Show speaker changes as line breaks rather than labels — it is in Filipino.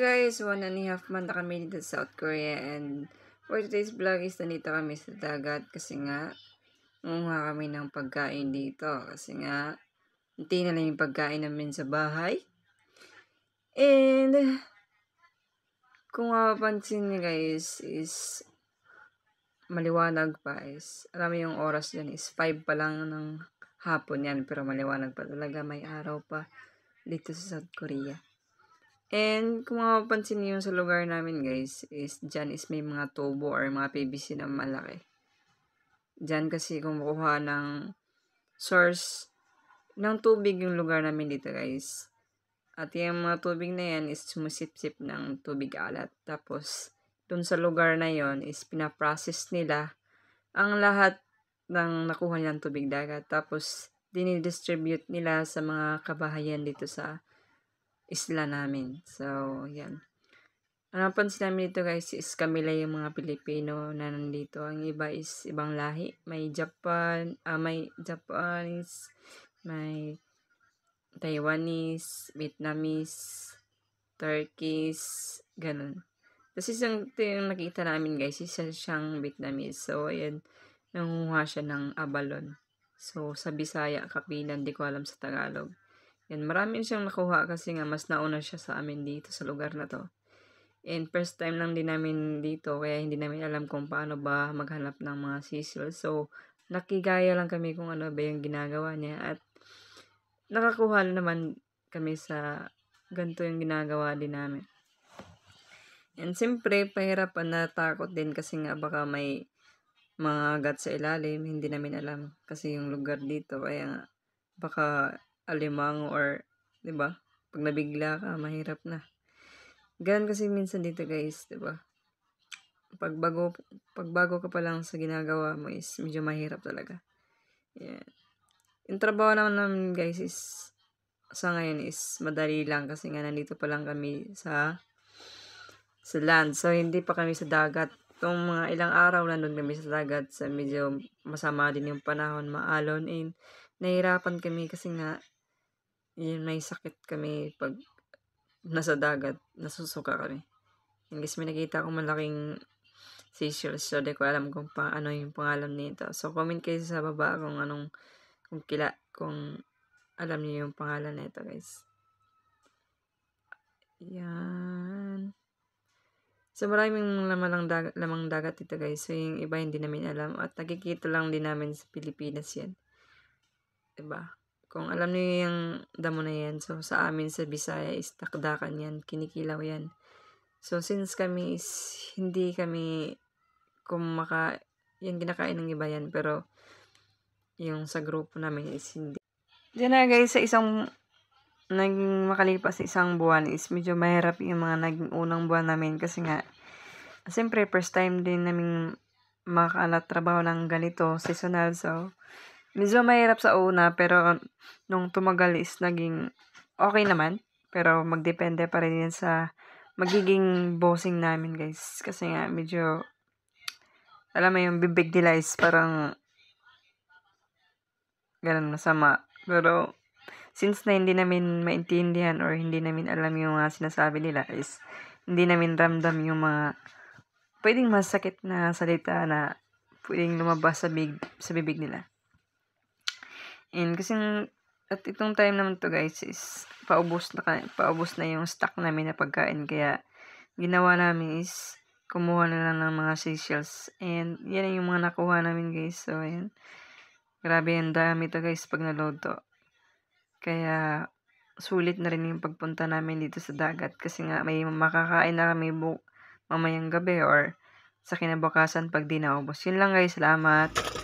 guys, 1.5 month na kami dito sa South Korea, and for today's vlog is nandito kami sa dagat kasi nga munguha kami ng pagkain dito kasi nga hindi na lang yung pagkain namin sa bahay. And kung mapapansin niyo guys is maliwanag pa, is alam mo yung oras dyan is 5 pa lang ng hapon yan, pero maliwanag pa talaga, may araw pa dito sa South Korea. And kung mapapansin niyo sa lugar namin guys, is dyan is may mga tubo or mga PVC na malaki. Dyan kasi kumukuha ng source ng tubig yung lugar namin dito guys. At yung mga tubig na yan is sumusipsip ng tubig alat. Tapos dun sa lugar na yon is pinaprocess nila ang lahat ng nakuha nilang tubig dagat. Tapos dinidistribute nila sa mga kabahayan dito sa isla namin. So, yan. Ang napansin namin dito guys is kami lang yung mga Pilipino na nandito. Ang iba is ibang lahi. May Japanese, may Taiwanese, Vietnamese, Turkish, ganun. Tapos ito yung nakita namin guys, isa siyang Vietnamese. So, ayan, nangunguha siya ng abalon. So, sa Bisaya, Kapinan, di ko alam sa Tagalog. Yan, marami siyang nakuha kasi nga mas nauna siya sa amin dito sa lugar na to. And first time lang din namin dito, kaya hindi namin alam kung paano ba maghanap ng mga sisal. So, nakigaya lang kami kung ano ba yung ginagawa niya. At nakakuha naman kami sa ganito yung ginagawa din namin. And siyempre, pahirapan, natakot din kasi nga baka may mga agat sa ilalim. Hindi namin alam kasi yung lugar dito. Kaya baka alimang or, diba? Pag nabigla ka, mahirap na. Ganun kasi minsan dito guys, diba? Pag bago ka pa lang sa ginagawa mo is medyo mahirap talaga. Yeah. Yung trabaho naman guys is sa ngayon is madali lang kasi nga nandito pa lang kami sa land. So, hindi pa kami sa dagat. Itong mga ilang araw nandun kami sa dagat. So, medyo masama din yung panahon, maalon. And nahirapan kami kasi nga yun, may sakit kami pag nasa dagat, nasusuka kami. Yung guys, may nakita akong malaking seashells. So, di ko alam kung ano yung pangalan nito. So, comment kayo sa baba kung kung alam niyo yung pangalan nito guys. Yan. So, maraming lamang dagat dito guys. So, yung iba hindi namin alam. At nakikita lang din namin sa Pilipinas yan. Diba? Kung alam niyo yung damo na yan, so sa amin sa Bisaya is takdakan yan, kinikilaw yan. So since kami is hindi kami yung kinakain ng iba yan, pero yung sa grupo namin is hindi. Diyan na guys, sa naging makalipas sa isang buwan is medyo mahirap yung mga naging unang buwan namin kasi nga, siyempre first time din namin makaanap trabaho ng ganito, seasonal. So, medyo mahirap sa una, pero nung tumagal is naging okay naman. Pero magdepende pa rin yan sa magiging bossing namin guys. Kasi nga medyo, alam mo yung bibig nila is parang ganun, masama. Pero since na hindi namin maintindihan or hindi namin alam yung mga sinasabi nila is hindi namin ramdam yung mga pwedeng masakit na salita na pwedeng lumabas sa bibig nila. And kasi at itong time naman to guys is paubos na yung stock namin na pagkain, kaya ginawa namin is kumuha na lang ng mga seashells, and yan yung mga nakuha namin guys. So ayan, grabe yung dami to guys pag na-load to, kaya sulit na rin yung pagpunta namin dito sa dagat kasi nga may makakain na kami mamayang gabi or sa kinabukasan pag di naubos. Yun lang guys, salamat.